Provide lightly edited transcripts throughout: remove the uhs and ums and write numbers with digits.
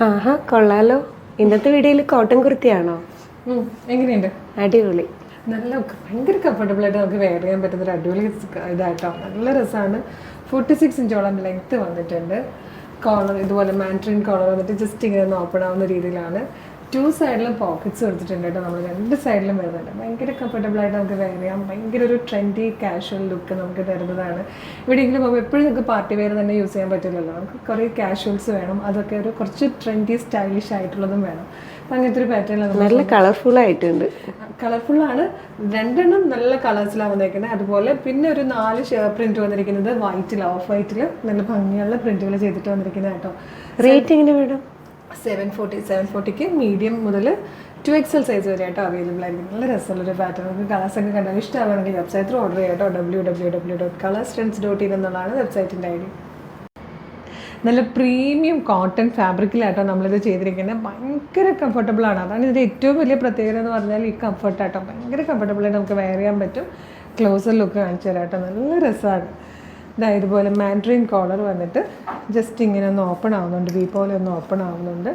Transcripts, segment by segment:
ആഹാ കൊള്ളാലോ. ഇന്നത്തെ വീഡിയോയിൽ കോട്ടൺ കുർത്തിയാണോ? എങ്ങനെയുണ്ട്? അടിപൊളി. നല്ല ഭയങ്കര കംഫർട്ടബിൾ ആയിട്ട് നമുക്ക് വെയർ ചെയ്യാൻ പറ്റുന്ന ഒരു അടിപൊളി ഇതായിട്ടോ. നല്ല രസമാണ്. 46 ഇഞ്ചോളം ലെങ്ത്ത് വന്നിട്ടുണ്ട്. കോളർ ഇതുപോലെ മാൻട്രിൻ കോളർ വന്നിട്ട് ജസ്റ്റ് ഇങ്ങനെ ഒന്ന് ഓപ്പൺ ആവുന്ന രീതിയിലാണ്. 2 സൈഡിലും പോക്കറ്റ്സ് കൊടുത്തിട്ടുണ്ട് കേട്ടോ. നമ്മൾ 2 സൈഡിലും വരുന്നുണ്ട്. ഭയങ്കര കംഫർട്ടബിൾ ആയിട്ട് നമുക്ക് വെയർ ചെയ്യാം. ഭയങ്കര ഒരു ട്രെൻഡി കാഷ്വൽ ലുക്ക് നമുക്ക് തരുന്നതാണ്. എവിടെയെങ്കിലും പോകുമ്പോൾ എപ്പോഴും നമുക്ക് പാർട്ടി വെയർ തന്നെ യൂസ് ചെയ്യാൻ പറ്റില്ലല്ലോ. നമുക്ക് കുറേ കാഷ്വൽസ് വേണം. അതൊക്കെ ഒരു കുറച്ച് ട്രെൻഡി സ്റ്റൈലിഷ് ആയിട്ടുള്ളതും വേണം. അപ്പം അങ്ങനത്തെ ഒരു പാറ്റേണിലാണ്. നല്ല കളർഫുൾ ആയിട്ടുണ്ട്. കളർഫുള്ളാണ്. 2 നല്ല കളേഴ്സിലാണ് വന്നിരിക്കുന്നത്. അതുപോലെ പിന്നെ ഒരു 4 പ്രിന്റ് വന്നിരിക്കുന്നത് വൈറ്റിൽ, ഓഫ് വൈറ്റിൽ നല്ല ഭംഗിയുള്ള പ്രിന്റുകൾ ചെയ്തിട്ട് വന്നിരിക്കുന്നത് കേട്ടോ. റേറ്റ് എങ്ങനെ വേണം? 740ക്ക് മീഡിയം മുതൽ 2XL സൈസ് വരെ ആയിട്ട് അവൈലബിൾ ആയിരിക്കും. നല്ല രസമുള്ളൊരു പാറ്റേൺ. നമുക്ക് കളേഴ്സൊക്കെ കണ്ടാൽ ഇഷ്ടമാണെങ്കിൽ വെബ്സൈറ്റിൽ ഓർഡർ ചെയ്യാം കേട്ടോ. www.colorstrends.in എന്നുള്ളതാണ് വെബ്സൈറ്റിൻ്റെ ഐഡി. നല്ല പ്രീമിയം കോട്ടൺ ഫാബ്രിക്കിലാട്ടോ നമ്മളിത് ചെയ്തിരിക്കുന്നത്. ഭയങ്കര കംഫർട്ടബിളാണ്. അതാണ് ഇതിൻ്റെ ഏറ്റവും വലിയ പ്രത്യേകത എന്ന് പറഞ്ഞാൽ ഈ കംഫർട്ടാട്ടോ. ഭയങ്കര കംഫർട്ടബിളായിട്ട് നമുക്ക് വെയർ ചെയ്യാൻ പറ്റും. ക്ലോസർ ലുക്ക് കാണിച്ചു തരാം കേട്ടോ. നല്ല രസമാണ്. ഇതുപോലെ മാൻഡ്രിൻ കോളർ വന്നിട്ട് ജസ്റ്റ് ഇങ്ങനെ ഒന്ന് ഓപ്പൺ ആവുന്നുണ്ട്. വി പോലെ ഒന്ന് ഓപ്പൺ ആവുന്നുണ്ട്.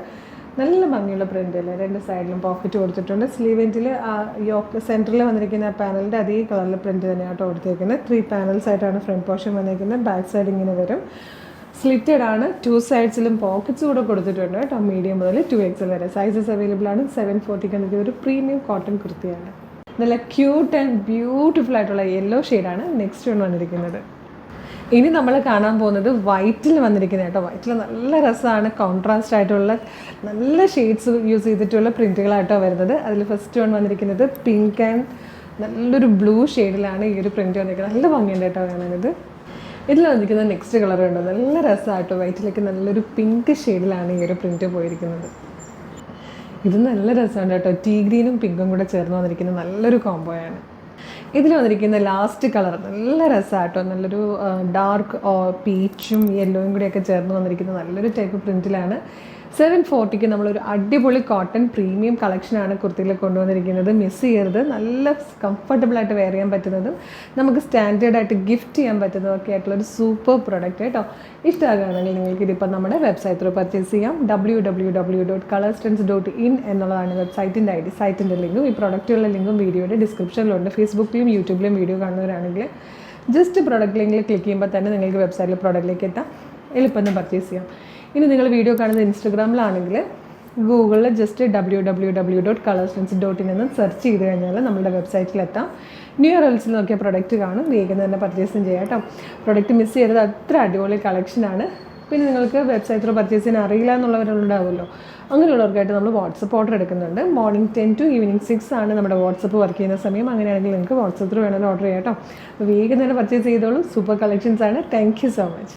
നല്ല ഭംഗിയുള്ള പ്രിൻ്റല്ലേ. 2 സൈഡിലും പോക്കറ്റ് കൊടുത്തിട്ടുണ്ട്. സ്ലീവെൻറ്റിൽ യോക്ക് സെൻറ്ററിൽ വന്നിരിക്കുന്ന ആ പാനലിൻ്റെ അതേ കളറിൽ പ്രിൻറ്റ് തന്നെയാട്ടോ കൊടുത്തേക്കുന്നത്. 3 പാനൽസ് ആയിട്ടാണ് ഫ്രണ്ട് പോർഷൻ വന്നിരിക്കുന്നത്. ബാക്ക് സൈഡ് ഇങ്ങനെ വരും. സ്ലിറ്റഡ് ആണ്. 2 സൈഡ്സിലും പോക്കറ്റ്സ് കൂടെ കൊടുത്തിട്ടുണ്ട് കേട്ടോ. മീഡിയം മുതൽ 2XL വരെ സൈസസ് അവൈലബിൾ ആണ്. 740ക്ക് എനിക്ക് ഒരു പ്രീമിയം കോട്ടൺ കുർത്തിയാണ്. നല്ല ക്യൂട്ട് ആൻഡ് ബ്യൂട്ടിഫുൾ ആയിട്ടുള്ള യെല്ലോ ഷെയ്ഡാണ് നെക്സ്റ്റ് വന്നിരിക്കുന്നത്. ഇനി നമ്മൾ കാണാൻ പോകുന്നത് വൈറ്റിൽ വന്നിരിക്കുന്നത് കേട്ടോ. വൈറ്റിൽ നല്ല രസമാണ്. കോൺട്രാസ്റ്റ് ആയിട്ടുള്ള നല്ല ഷെയ്ഡ്സ് യൂസ് ചെയ്തിട്ടുള്ള പ്രിൻറ്റുകളായിട്ടോ വരുന്നത്. അതിൽ ഫസ്റ്റ് വന്നിരിക്കുന്നത് പിങ്ക് ആൻഡ് നല്ലൊരു ബ്ലൂ ഷെയ്ഡിലാണ് ഈ ഒരു പ്രിൻറ്റ് വന്നിരിക്കുന്നത്. നല്ല ഭംഗിയുണ്ട് കേട്ടോ കാണാനിത്. ഇതിൽ വന്നിരിക്കുന്ന നെക്സ്റ്റ് കളർ ഉണ്ട്. നല്ല രസമായിട്ടോ. വൈറ്റിലേക്ക് നല്ലൊരു പിങ്ക് ഷെയ്ഡിലാണ് ഈ ഒരു പ്രിൻറ്റ് പോയിരിക്കുന്നത്. ഇത് നല്ല രസമുണ്ട് കേട്ടോ. ടീ ഗ്രീനും പിങ്കും കൂടെ ചേർന്ന് വന്നിരിക്കുന്ന നല്ലൊരു കോംബോയാണ്. ഇതിൽ വന്നിരിക്കുന്ന ലാസ്റ്റ് കളർ നല്ല രസമാട്ടോ. നല്ലൊരു ഡാർക്ക് പീച്ചും യെല്ലോയും കൂടെയൊക്കെ ചേർന്ന് വന്നിരിക്കുന്ന നല്ലൊരു ടൈപ്പ് പ്രിൻറ്റിലാണ്. 740ക്ക് നമ്മളൊരു അടിപൊളി കോട്ടൺ പ്രീമിയം കളക്ഷനാണ് കുർത്തിയിൽ കൊണ്ടുവന്നിരിക്കുന്നത്. മിസ് ചെയ്യരുത്. നല്ല കംഫർട്ടബിളായിട്ട് വെയർ ചെയ്യാൻ പറ്റുന്നതും നമുക്ക് സ്റ്റാൻഡേർഡായിട്ട് ഗിഫ്റ്റ് ചെയ്യാൻ പറ്റുന്നതൊക്കെ ആയിട്ടുള്ളൊരു സൂപ്പർ പ്രൊഡക്റ്റ് കേട്ടോ. ഇഷ്ടമാകുകയാണെങ്കിൽ നിങ്ങൾക്ക് ഇതിപ്പോൾ നമ്മുടെ വെബ്സൈറ്റിൽ പർച്ചേസ് ചെയ്യാം. www.colorstrends.in എന്നുള്ളതാണ് വെബ്സൈറ്റിൻ്റെ ഐഡി. സൈറ്റിൻ്റെ ലിങ്കും ഈ പ്രൊഡക്റ്റുകളുടെ ലിങ്കും വീഡിയോയുടെ ഡിസ്ക്രിപ്ഷനിലുണ്ട്. ഫേസ്ബുക്കിലും യൂട്യൂബിലും വീഡിയോ കാണുന്നവരാണെങ്കിൽ ജസ്റ്റ് പ്രൊഡക്റ്റ് ലിങ്കിൽ ക്ലിക്ക് ചെയ്യുമ്പോൾ തന്നെ നിങ്ങൾക്ക് വെബ്സൈറ്റിൽ പ്രൊഡക്റ്റിലേക്ക് എത്താം. എളുപ്പം പർച്ചേസ് ചെയ്യാം. ഇനി നിങ്ങൾ വീഡിയോ കാണുന്നത് ഇൻസ്റ്റഗ്രാമിലാണെങ്കിൽ ഗൂഗിളിൽ ജസ്റ്റ് www.colorstrends.in എന്ന് സെർച്ച് ചെയ്ത് കഴിഞ്ഞാൽ നമ്മുടെ വെബ്സൈറ്റിലെത്താം. ന്യൂ ഇയർസിൽ നോക്കിയ പ്രൊഡക്റ്റ് കാണും. വേഗം തന്നെ പർച്ചേസും ചെയ്യാം കേട്ടോ. പ്രൊഡക്റ്റ് മിസ് ചെയ്തത് അത്ര അടിപൊളി കളക്ഷനാണ്. പിന്നെ നിങ്ങൾക്ക് വെബ്സൈറ്റിൽ പർച്ചേസ് ചെയ്യാൻ അറിയില്ല എന്നുള്ളവരുണ്ടാവുമല്ലോ. അങ്ങനെയുള്ളവർക്കായിട്ട് നമ്മൾ വാട്സപ്പ് ഓർഡർ എടുക്കുന്നുണ്ട്. മോർണിംഗ് 10 to ഈവനിങ് 6 ആണ് നമ്മുടെ വാട്സപ്പ് വർക്ക് ചെയ്യുന്ന സമയം. അങ്ങനെയാണെങ്കിൽ നിങ്ങൾക്ക് വാട്സപ്പിൽ വേണമെങ്കിൽ ഓർഡർ ചെയ്യാം കേട്ടോ. വേഗം തന്നെ പർച്ചേസ് ചെയ്തോളൂ. സൂപ്പർ കളക്ഷൻസ് ആണ്. Thank you so much.